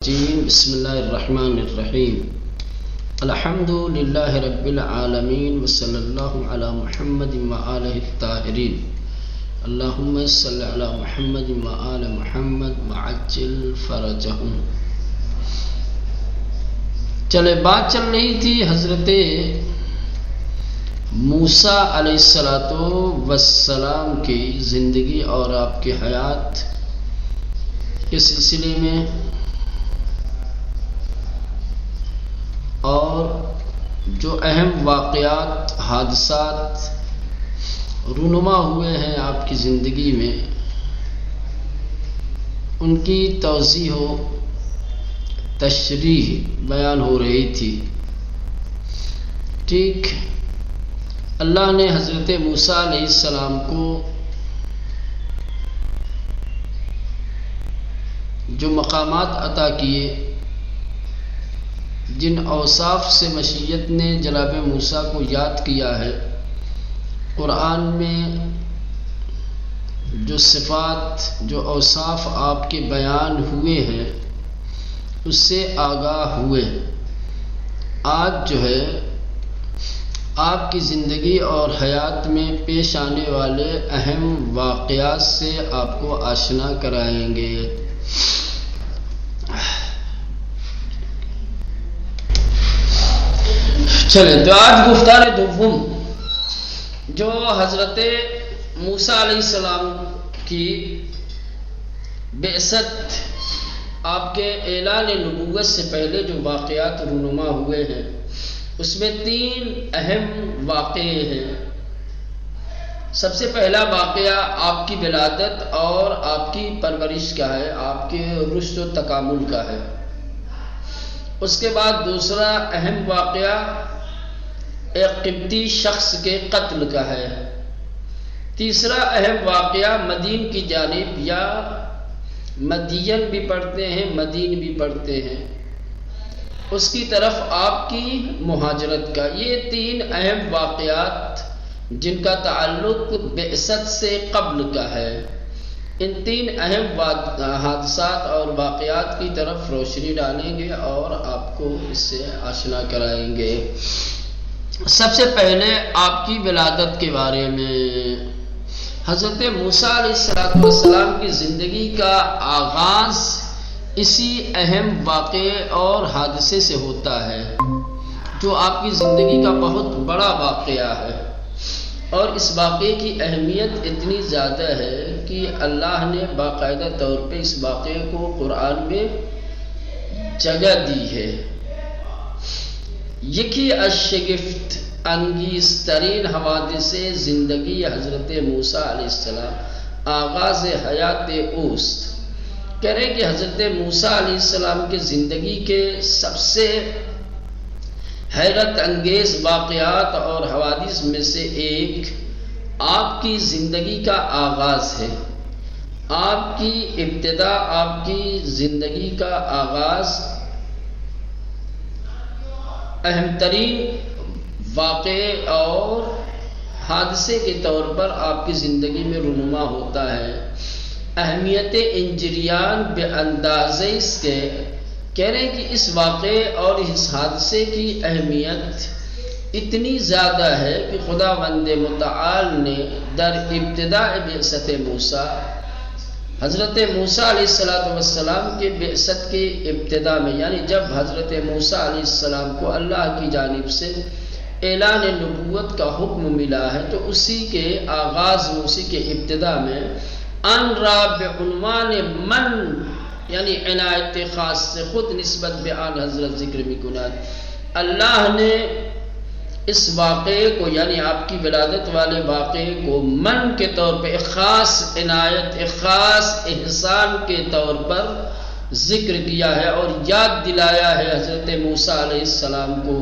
الرجیم بسم اللہ الرحمن الرحیم الحمد للہ رب العالمین وصلی اللہ علی محمد وآلہ الطاہرین اللہم صلی علی محمد وآل محمد وعجل فرجہم۔ چلے بات چل رہی تھی حضرت موسیٰ علیہ السلام کی زندگی اور آپ کی حیات کے سلسلے میں، اور جو اہم واقعات حادثات رونما ہوئے ہیں آپ کی زندگی میں، ان کی توضیح و تشریح بیان ہو رہی تھی۔ ٹھیک، اللہ نے حضرت موسیٰ علیہ السلام کو جو مقامات عطا کیے، جن اوصاف سے مشیت نے جناب موسیٰ کو یاد کیا ہے، قرآن میں جو صفات جو اوصاف آپ کے بیان ہوئے ہیں اس سے آگاہ ہوئے۔ آج جو ہے آپ کی زندگی اور حیات میں پیش آنے والے اہم واقعات سے آپ کو آشنا کرائیں گے۔ چلیں تو آج گفتار دوم جو حضرت موسیٰ علیہ السلام کی بعثت، آپ کے اعلان نبوت سے پہلے جو واقعات رونما ہوئے ہیں، اس میں 3 اہم واقعے ہیں۔ سب سے پہلا واقعہ آپ کی ولادت اور آپ کی پرورش کا ہے، آپ کے رشد و تکامل کا ہے۔ اس کے بعد دوسرا اہم واقعہ ایک قبطی شخص کے قتل کا ہے۔ تیسرا اہم واقعہ مدین کی جانب، یا مدین بھی پڑھتے ہیں مدین بھی پڑھتے ہیں، اس کی طرف آپ کی مہاجرت کا۔ یہ 3 اہم واقعات جن کا تعلق بعثت سے قبل کا ہے، ان 3 اہم حادثات اور واقعات کی طرف روشنی ڈالیں گے اور آپ کو اس سے آشنا کرائیں گے۔ سب سے پہلے آپ کی ولادت کے بارے میں، حضرت موسیٰ علیہ السلام کی زندگی کا آغاز اسی اہم واقعے اور حادثے سے ہوتا ہے، جو آپ کی زندگی کا بہت بڑا واقعہ ہے، اور اس واقعے کی اہمیت اتنی زیادہ ہے کہ اللہ نے باقاعدہ طور پہ اس واقعے کو قرآن میں جگہ دی ہے۔ یکی از شگفت انگیز ترین حوادث زندگی حضرت موسیٰ علیہ السلام، آغاز حیات اوست۔ کہہ رہے کہ حضرت موسیٰ علیہ السلام کے زندگی کے سب سے حیرت انگیز واقعات اور حوادث میں سے ایک آپ کی زندگی کا آغاز ہے۔ آپ کی ابتدا، آپ کی زندگی کا آغاز اہم ترین واقعے اور حادثے کے طور پر آپ کی زندگی میں رونما ہوتا ہے۔ اہمیت انجریان بے اندازے اس کے، کہہ رہے ہیں کہ اس واقعے اور اس حادثے کی اہمیت اتنی زیادہ ہے کہ خداوند متعال نے در ابتداء بعثت موسیٰ، حضرت موسیٰ علیہ السلام کے بعثت کی ابتدا میں، یعنی جب حضرت موسیٰ علیہ السلام کو اللہ کی جانب سے اعلان نبوت کا حکم ملا ہے، تو اسی کے آغاز میں، اسی کے ابتدا میں ان را بعنوان من، یعنی عنایت خاص سے خود نسبت بیان حضرت ذکر میں کنات، اللہ نے اس واقعے کو، یعنی آپ کی ولادت والے واقعے کو من کے طور پہ ایک خاص عنایت، ایک خاص احسان کے طور پر ذکر کیا ہے اور یاد دلایا ہے حضرت موسیٰ علیہ السلام کو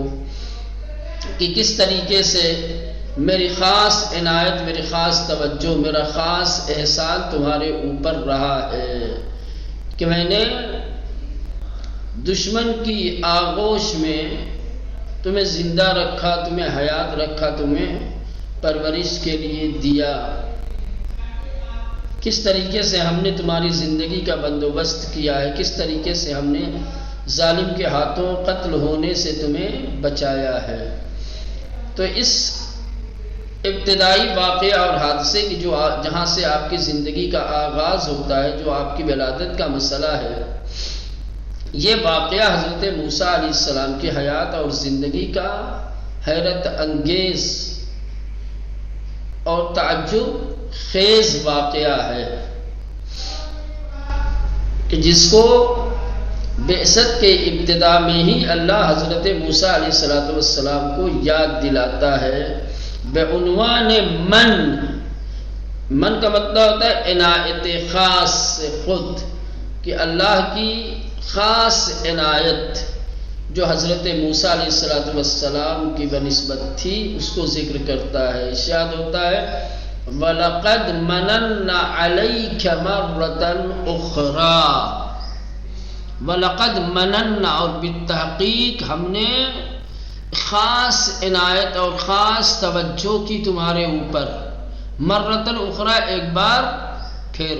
کہ کس طریقے سے میری خاص عنایت، میری خاص توجہ، میرا خاص احسان تمہارے اوپر رہا ہے، کہ میں نے دشمن کی آغوش میں تمہیں زندہ رکھا، تمہیں حیات رکھا، تمہیں پرورش کے لیے دیا، کس طریقے سے ہم نے تمہاری زندگی کا بندوبست کیا ہے، کس طریقے سے ہم نے ظالم کے ہاتھوں قتل ہونے سے تمہیں بچایا ہے۔ تو اس ابتدائی واقعہ اور حادثے کی جہاں سے آپ کی زندگی کا آغاز ہوتا ہے، جو آپ کی ولادت کا مسئلہ ہے، یہ واقعہ حضرت موسیٰ علیہ السلام کی حیات اور زندگی کا حیرت انگیز اور تعجب خیز واقعہ ہے کہ جس کو بعثت کے ابتدا میں ہی اللہ حضرت موسیٰ علیہ السلام کو یاد دلاتا ہے بعنوان من کا مطلب ہوتا ہے عنایت خاص سے خود، کہ اللہ کی خاص عنایت جو حضرت موسیٰ علیہ السلام کی بنسبت تھی اس کو ذکر کرتا ہے۔ ارشاد ہوتا ہے وَلَقَدْ مَنَنَّا عَلَيْكَ مَرَّةً أُخْرَى، وَلَقَدْ مَنَنَّا، اور بالتحقیق ہم نے خاص عنایت اور خاص توجہ کی تمہارے اوپر، مرتن اخرى، ایک بار پھر۔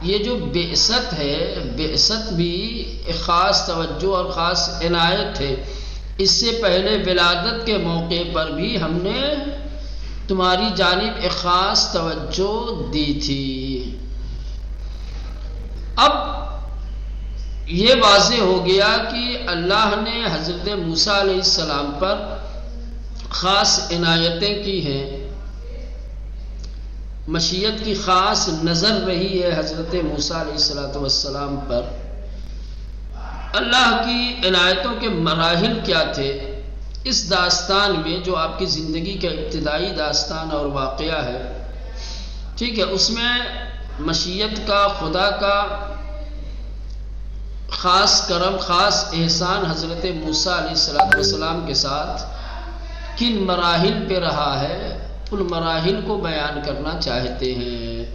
یہ جو بعثت ہے، بعثت بھی ایک خاص توجہ اور خاص عنایت ہے۔ اس سے پہلے ولادت کے موقع پر بھی ہم نے تمہاری جانب ایک خاص توجہ دی تھی۔ اب یہ واضح ہو گیا کہ اللہ نے حضرت موسیٰ علیہ السلام پر خاص عنایتیں کی ہیں، مشیت کی خاص نظر رہی ہے حضرت موسیٰ علیہ السلام پر۔ اللہ کی عنایتوں کے مراحل کیا تھے اس داستان میں، جو آپ کی زندگی کا ابتدائی داستان اور واقعہ ہے، ٹھیک ہے، اس میں مشیت کا، خدا کا خاص کرم، خاص احسان حضرت موسیٰ علیہ السلام کے ساتھ کن مراحل پہ رہا ہے، ان مراحل کو بیان کرنا چاہتے ہیں۔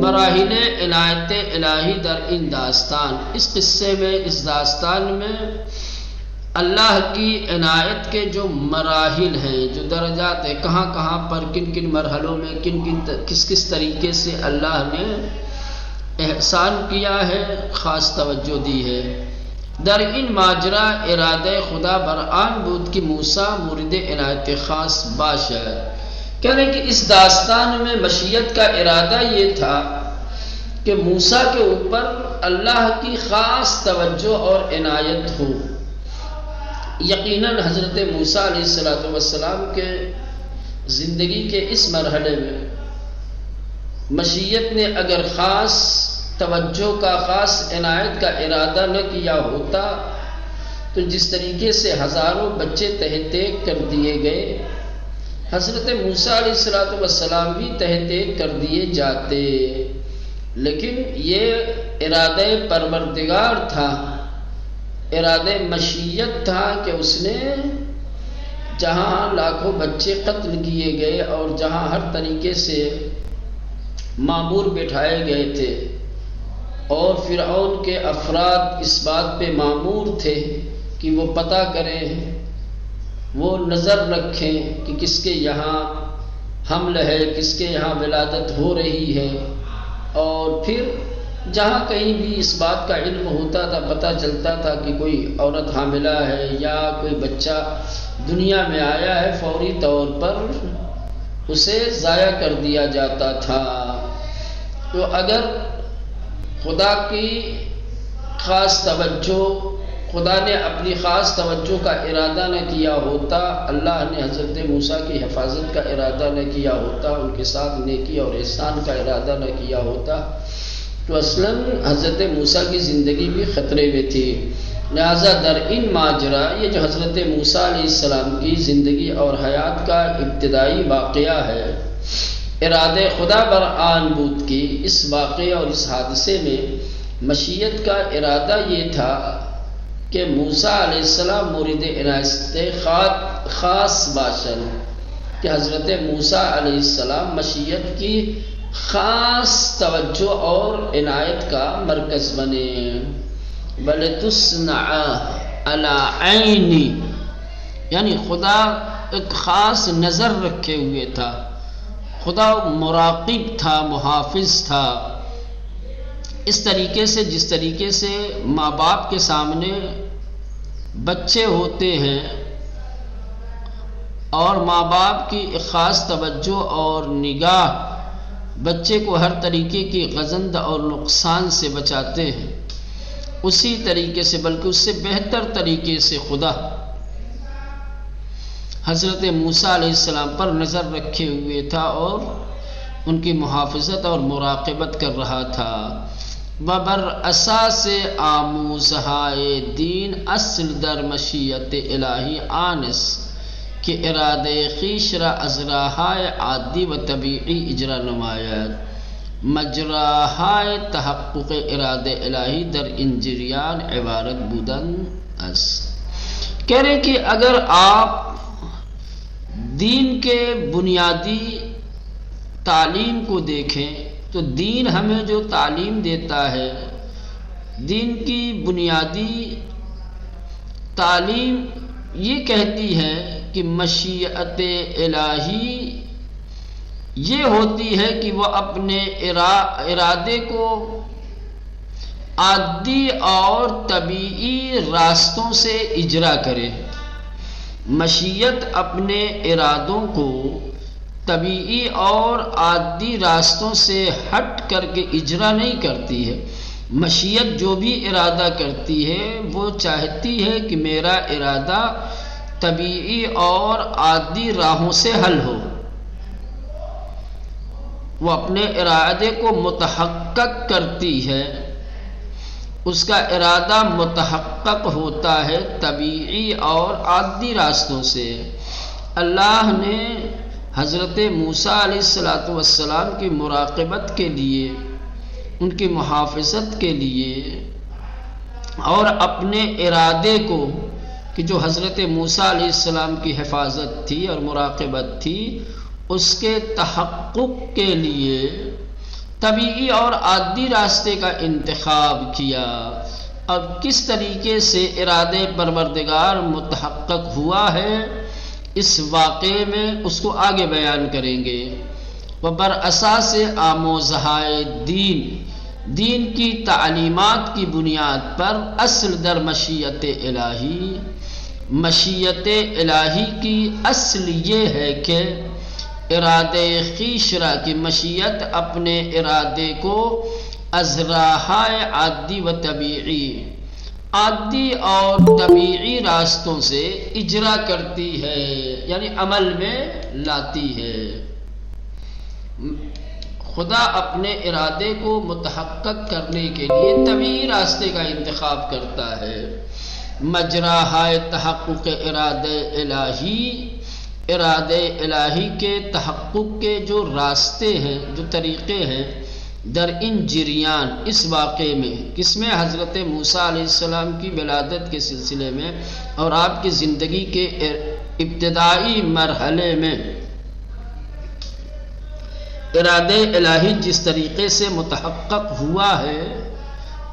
مراحل عنایت الہی در ان داستان، اس قصے میں، اس داستان میں اللہ کی عنایت کے جو مراحل ہیں، جو درجات ہیں، کہاں کہاں پر، کن کن مرحلوں میں، کس طریقے سے اللہ نے احسان کیا ہے، خاص توجہ دی ہے۔ در این ماجرا ارادہ خدا برآن بود کہ موسیٰ مورد عنایت خاص باشد، کہنے کہ اس داستان میں مشیت کا ارادہ یہ تھا کہ موسیٰ کے اوپر اللہ کی خاص توجہ اور عنایت ہو۔ یقیناً حضرت موسیٰ علیہ السلام کے زندگی کے اس مرحلے میں مشیت نے اگر خاص توجہ کا، خاص عنایت کا ارادہ نہ کیا ہوتا تو جس طریقے سے ہزاروں بچے تحت کر دیے گئے، حضرت موسیٰ علیہ السلام بھی تحت کر دیے جاتے۔ لیکن یہ ارادہ پروردگار تھا، ارادہ مشیت تھا کہ اس نے جہاں لاکھوں بچے قتل کیے گئے اور جہاں ہر طریقے سے مامور بٹھائے گئے تھے اور فرعون کے افراد اس بات پہ مامور تھے کہ وہ پتہ کریں، وہ نظر رکھیں کہ کس کے یہاں حمل ہے، کس کے یہاں ولادت ہو رہی ہے، اور پھر جہاں کہیں بھی اس بات کا علم ہوتا تھا، پتہ چلتا تھا کہ کوئی عورت حاملہ ہے یا کوئی بچہ دنیا میں آیا ہے، فوری طور پر اسے ضائع کر دیا جاتا تھا۔ تو اگر خدا کی خاص توجہ، خدا نے اپنی خاص توجہ کا ارادہ نہ کیا ہوتا، اللہ نے حضرت موسیٰ کی حفاظت کا ارادہ نہ کیا ہوتا، ان کے ساتھ نیکی اور احسان کا ارادہ نہ کیا ہوتا، تو اصلاً حضرت موسیٰ کی زندگی بھی خطرے میں تھی۔ لہذا در ان ماجرا، یہ جو حضرت موسیٰ علیہ السلام کی زندگی اور حیات کا ابتدائی واقعہ ہے، ارادہ خدا برآن بود کی، اس واقعے اور اس حادثے میں مشیت کا ارادہ یہ تھا کہ موسیٰ علیہ السلام مورد عنایت خاص باشن، کہ حضرت موسیٰ علیہ السلام مشیت کی خاص توجہ اور عنایت کا مرکز بنے۔ وَلِتُصْنَعَ عَلَىٰ عَيْنِي، یعنی خدا ایک خاص نظر رکھے ہوئے تھا، خدا مراقب تھا، محافظ تھا، اس طریقے سے جس طریقے سے ماں باپ کے سامنے بچے ہوتے ہیں اور ماں باپ کی ایک خاص توجہ اور نگاہ بچے کو ہر طریقے کی غضنظ اور نقصان سے بچاتے ہیں، اسی طریقے سے بلکہ اس سے بہتر طریقے سے خدا حضرت موسیٰ علیہ السلام پر نظر رکھے ہوئے تھا اور ان کی محافظت اور مراقبت کر رہا تھا۔ وبراساس آموزہائے دین اصل در مشیت الہی آنس کہ ارادہ خویش را از راہائے عادی و طبیعی اجرا نماید، مجراہائے تحقق ارادہ الہی در انجریان عبارت بودن است۔ کہہ رہے کہ اگر آپ دین کے بنیادی تعلیم کو دیکھیں تو دین ہمیں جو تعلیم دیتا ہے، دین کی بنیادی تعلیم یہ کہتی ہے کہ مشیت الہی یہ ہوتی ہے کہ وہ اپنے ارادے کو عادی اور طبیعی راستوں سے اجرا کرے۔ مشیت اپنے ارادوں کو طبیعی اور عادی راستوں سے ہٹ کر کے اجرا نہیں کرتی ہے۔ مشیت جو بھی ارادہ کرتی ہے وہ چاہتی ہے کہ میرا ارادہ طبیعی اور عادی راہوں سے حل ہو، وہ اپنے ارادے کو متحقق کرتی ہے، اس کا ارادہ متحقق ہوتا ہے طبیعی اور عادی راستوں سے۔ اللہ نے حضرت موسیٰ علیہ السلام کی مراقبت کے لیے، ان کی محافظت کے لیے اور اپنے ارادے کو کہ جو حضرت موسیٰ علیہ السلام کی حفاظت تھی اور مراقبت تھی، اس کے تحقق کے لیے طبیعی اور عادی راستے کا انتخاب کیا۔ اب کس طریقے سے ارادے پروردگار متحقق ہوا ہے اس واقعے میں اس کو آگے بیان کریں گے۔ وبراساس آموزہائے دین کی تعلیمات کی بنیاد پر اصل در مشیت الہی، مشیت الہی کی اصل یہ ہے کہ ارادہ خویش را کی مشیت اپنے ارادے کو از راہائے عادی و طبیعی، عادی اور طبیعی راستوں سے اجرا کرتی ہے، یعنی عمل میں لاتی ہے۔ خدا اپنے ارادے کو متحقق کرنے کے لیے طبیعی راستے کا انتخاب کرتا ہے۔ مجراہائے تحقق ارادہ الہی کے تحقق کے جو راستے ہیں، جو طریقے ہیں، در ان جریان اس واقعے میں، کس میں؟ حضرت موسیٰ علیہ السلام کی ولادت کے سلسلے میں اور آپ کی زندگی کے ابتدائی مرحلے میں ارادہ الہی جس طریقے سے متحقق ہوا ہے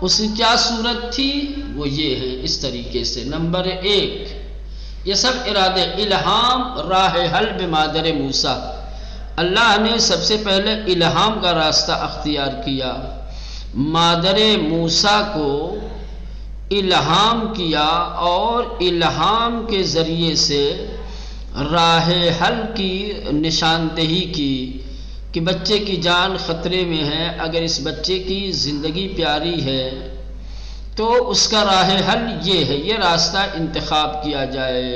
اس کی کیا صورت تھی؟ وہ یہ ہے اس طریقے سے۔ نمبر 1، یہ سب ارادے الہام راہ حل بمادر موسیٰ، اللہ نے سب سے پہلے الہام کا راستہ اختیار کیا، مادر موسیٰ کو الہام کیا اور الہام کے ذریعے سے راہ حل کی نشاندہی کی کہ بچے کی جان خطرے میں ہے، اگر اس بچے کی زندگی پیاری ہے تو اس کا راہ حل یہ ہے، یہ راستہ انتخاب کیا جائے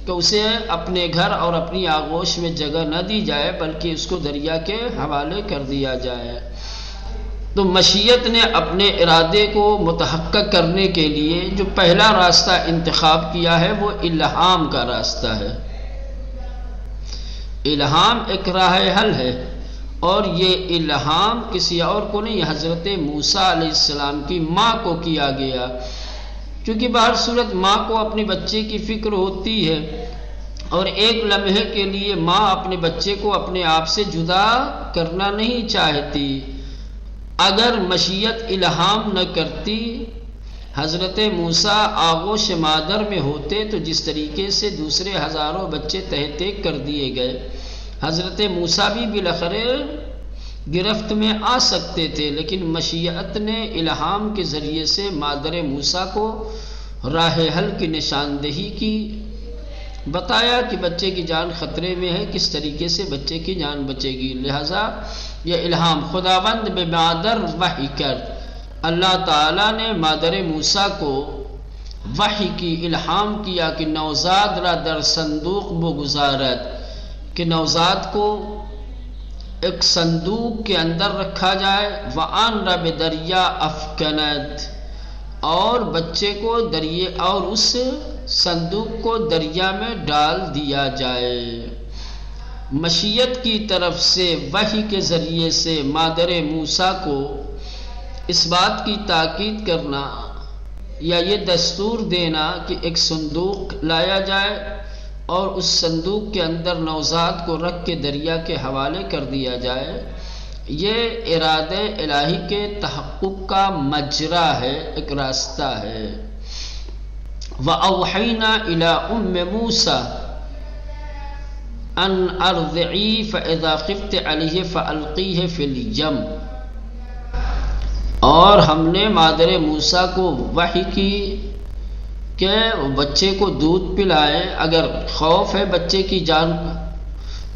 کہ اسے اپنے گھر اور اپنی آغوش میں جگہ نہ دی جائے بلکہ اس کو دریا کے حوالے کر دیا جائے۔ تو مشیت نے اپنے ارادے کو متحقق کرنے کے لیے جو پہلا راستہ انتخاب کیا ہے وہ الہام کا راستہ ہے۔ الہام ایک راہ حل ہے اور یہ الہام کسی اور کو نہیں، حضرت موسیٰ علیہ السلام کی ماں کو کیا گیا، کیونکہ بہر صورت ماں کو اپنے بچے کی فکر ہوتی ہے اور ایک لمحے کے لیے ماں اپنے بچے کو اپنے آپ سے جدا کرنا نہیں چاہتی۔ اگر مشیت الہام نہ کرتی، حضرت موسیٰ آغوش مادر میں ہوتے تو جس طریقے سے دوسرے ہزاروں بچے تہہ تیگ کر دیے گئے، حضرت موسیٰ بھی بالاخره گرفت میں آ سکتے تھے، لیکن مشیت نے الہام کے ذریعے سے مادر موسیٰ کو راہ حل کی نشاندہی کی، بتایا کہ بچے کی جان خطرے میں ہے، کس طریقے سے بچے کی جان بچے گی۔ لہذا یہ الہام خداوند بے مادر وحی کر، اللہ تعالیٰ نے مادر موسیٰ کو وحی کی، الہام کیا کہ نوزاد را در صندوق بگذارد، کہ نوزاد کو ایک صندوق کے اندر رکھا جائے، وآن را بدریا افکند، اور بچے کو دریا اور اس صندوق کو دریا میں ڈال دیا جائے۔ مشیت کی طرف سے وحی کے ذریعے سے مادر موسیٰ کو اس بات کی تاکید کرنا یا یہ دستور دینا کہ ایک صندوق لایا جائے اور اس صندوق کے اندر نوزاد کو رکھ کے دریا کے حوالے کر دیا جائے، یہ ارادہ الہی کے تحقق کا مجرا ہے، ایک راستہ ہے۔ وَأَوْحَيْنَا إِلَىٰ أُمِّ مُوسَىٰ أَنْ أَرْضِعِيهِ فَإِذَا خِفْتِ عَلَيْهِ فَأَلْقِيهِ فِي الْيَمِّ، اور ہم نے مادر موسیٰ کو وحی کی کہ بچے کو دودھ پلائے، اگر خوف ہے بچے کی جان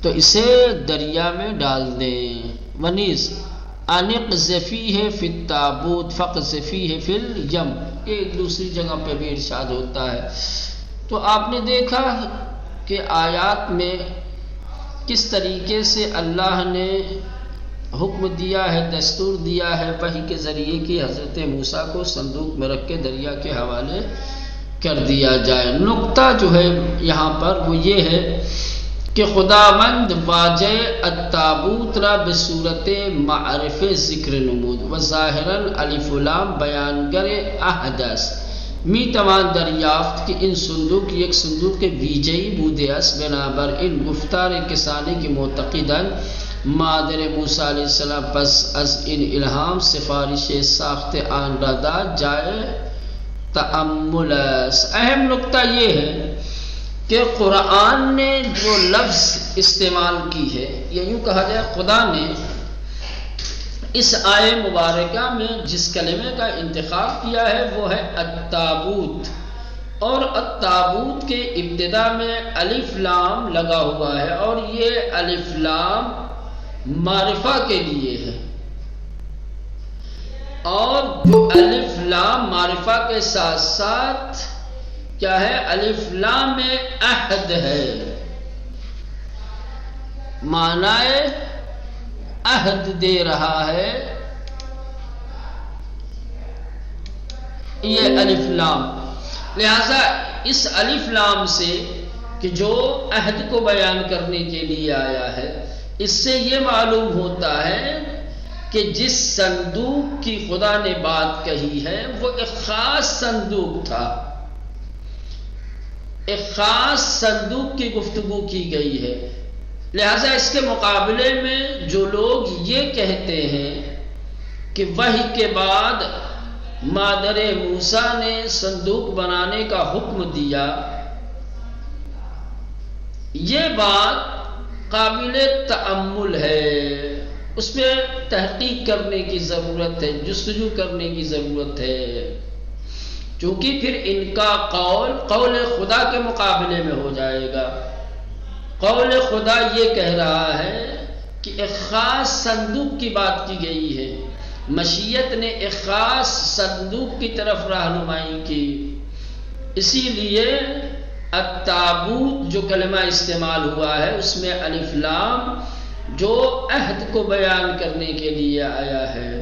تو اسے دریا میں ڈال دیں۔ ونیز اَنِقْذِفِیہِ فِی التَّابُوتِ فَاقْذِفِیہِ فِی الْیَمِّ، یہ ایک دوسری جگہ پہ بھی ارشاد ہوتا ہے۔ تو آپ نے دیکھا کہ آیات میں کس طریقے سے اللہ نے حکم دیا ہے، دستور دیا ہے وحی کے ذریعے کہ حضرت موسیٰ کو صندوق میں رکھ کے دریا کے حوالے کر دیا جائے۔ نقطہ جو ہے یہاں پر وہ یہ ہے کہ خداوند واجہ التابوت را بصورت معرف ذکر نمود و ظاہراً الف و لام بیانگر احدث می توان دریافت کہ ان صندوق یک صندوق کے ویجہی بودے اس، بنابر ان گفتار کسانی کی معتقداً مادر موسیٰ علیہ السلام پس از ان الہام سفارش ساخت آن را داد جائے تأمل است۔ اہم نقطہ یہ ہے کہ قرآن نے جو لفظ استعمال کی ہے، یا یوں کہا جائے خدا نے اس آیے مبارکہ میں جس کلمے کا انتخاب کیا ہے وہ ہے التابوت، اور التابوت کے ابتدا میں الف لام لگا ہوا ہے، اور یہ الف لام معرفہ کے لیے ہے، اور جو الف لام معرفہ کے ساتھ ساتھ کیا ہے، الف لام میں عہد ہے، معنی عہد دے رہا ہے یہ الف لام۔ لہذا اس الف لام سے کہ جو عہد کو بیان کرنے کے لیے آیا ہے، اس سے یہ معلوم ہوتا ہے کہ جس صندوق کی خدا نے بات کہی ہے وہ ایک خاص صندوق تھا، ایک خاص صندوق کی گفتگو کی گئی ہے۔ لہذا اس کے مقابلے میں جو لوگ یہ کہتے ہیں کہ وحی کے بعد مادر موسیٰ نے صندوق بنانے کا حکم دیا، یہ بات قابل تأمل ہے، اس میں تحقیق کرنے کی ضرورت ہے، جستجو کرنے کی ضرورت ہے، چونکہ پھر ان کا قول خدا کے مقابلے میں ہو جائے گا۔ قول خدا یہ کہہ رہا ہے کہ ایک خاص صندوق کی بات کی گئی ہے، مشیت نے ایک خاص صندوق کی طرف رہنمائی کی، اسی لیے التابوت جو کلمہ استعمال ہوا ہے اس میں الف لام جو عہد کو بیان کرنے کے لیے آیا ہے۔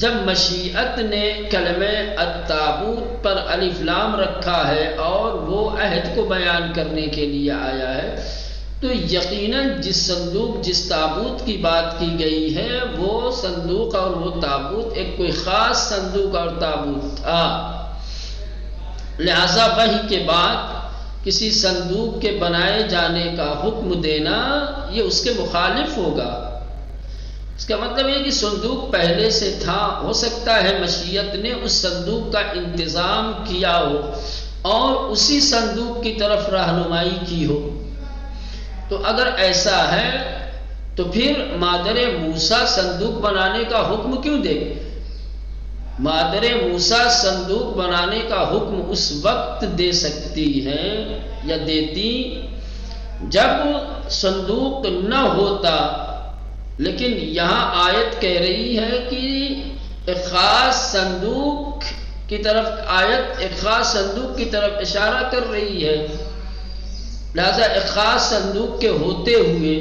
جب مشیت نے کلمہ التابوت پر الف لام رکھا ہے اور وہ عہد کو بیان کرنے کے لیے آیا ہے، تو یقیناً جس صندوق جس تابوت کی بات کی گئی ہے وہ صندوق اور وہ تابوت ایک کوئی خاص صندوق اور تابوت تھا۔ لہذا وحی کے بعد کسی صندوق کے بنائے جانے کا حکم دینا یہ اس کے مخالف ہوگا۔ اس کا مطلب یہ کہ صندوق پہلے سے تھا، ہو سکتا ہے مشیت نے اس صندوق کا انتظام کیا ہو اور اسی صندوق کی طرف رہنمائی کی ہو۔ تو اگر ایسا ہے تو پھر مادر موسیٰ صندوق بنانے کا حکم کیوں دے؟ مادر موسیٰ صندوق بنانے کا حکم اس وقت دے سکتی ہیں یا دیتی جب صندوق نہ ہوتا، لیکن یہاں آیت کہہ رہی ہے کہ ایک خاص صندوق کی طرف ایک خاص صندوق کی طرف اشارہ کر رہی ہے، لہذا ایک خاص صندوق کے ہوتے ہوئے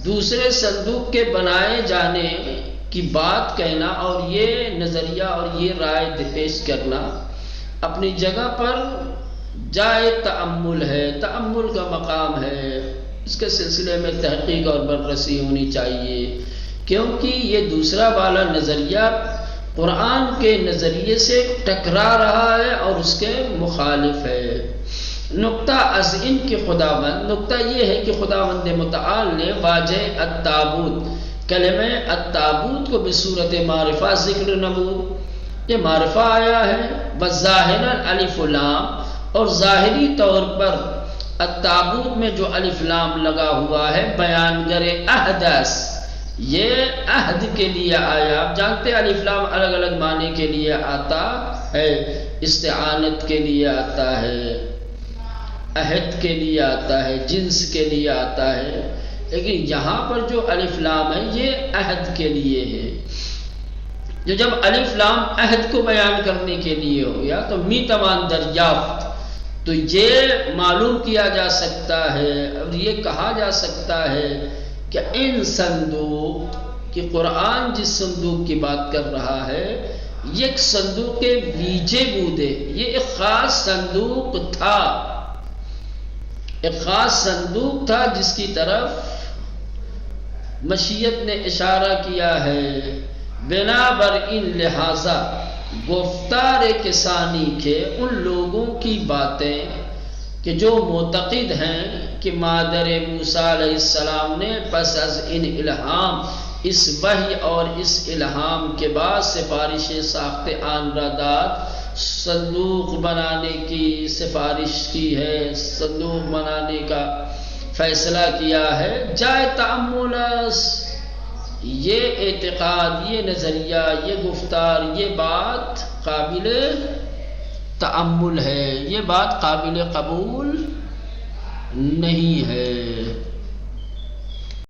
دوسرے صندوق کے بنائے جانے کی بات کہنا اور یہ نظریہ اور یہ رائے پیش کرنا اپنی جگہ پر جائے تأمل ہے، تأمل کا مقام ہے، اس کے سلسلے میں تحقیق اور بررسی ہونی چاہیے، کیونکہ یہ دوسرا والا نظریہ قرآن کے نظریے سے ٹکرا رہا ہے اور اس کے مخالف ہے۔ نقطہ از ان کی خداوند، نقطہ یہ ہے کہ خداوند متعال نے واجہ التابوت، کلمہ التابوت کو بصورت معرفہ ذکر نمود، یہ معرفہ آیا ہے، بظاہر الف لام، اور ظاہری طور پر التابوت میں جو الف لام لگا ہوا ہے بیان گر احدث، یہ عہد کے لیے آیا۔ آپ جانتے ہیں الف لام الگ الگ معنی کے لیے آتا ہے، استعانت کے لیے آتا ہے، عہد کے لیے آتا ہے، جنس کے لیے آتا ہے، لیکن یہاں پر جو الف لام ہے یہ عہد کے لیے ہے۔ جو جب الف لام عہد کو بیان کرنے کے لیے ہو گیا تو می تمان دریافت، تو یہ معلوم کیا جا سکتا ہے اور یہ کہا جا سکتا ہے کہ ان صندوق کہ قرآن جس صندوق کی بات کر رہا ہے یہ ایک صندوق کے ویجے بودے، یہ ایک خاص صندوق تھا، ایک خاص صندوق تھا جس کی طرف مشیت نے اشارہ کیا ہے۔ بنابر ان لہذا گفتار کسانی کے ان لوگوں کی باتیں کہ جو معتقد ہیں کہ مادر موسیٰ علیہ السلام نے پس از ان الہام، اس وحی اور اس الہام کے بعد سفارش ساخت آن را داد، صندوق بنانے کی سفارش کی ہے، صندوق بنانے کا فیصلہ کیا ہے، جائے تأمل، یہ اعتقاد، یہ نظریہ، یہ گفتار، یہ بات قابل تأمل ہے، یہ بات قابل قبول نہیں ہے۔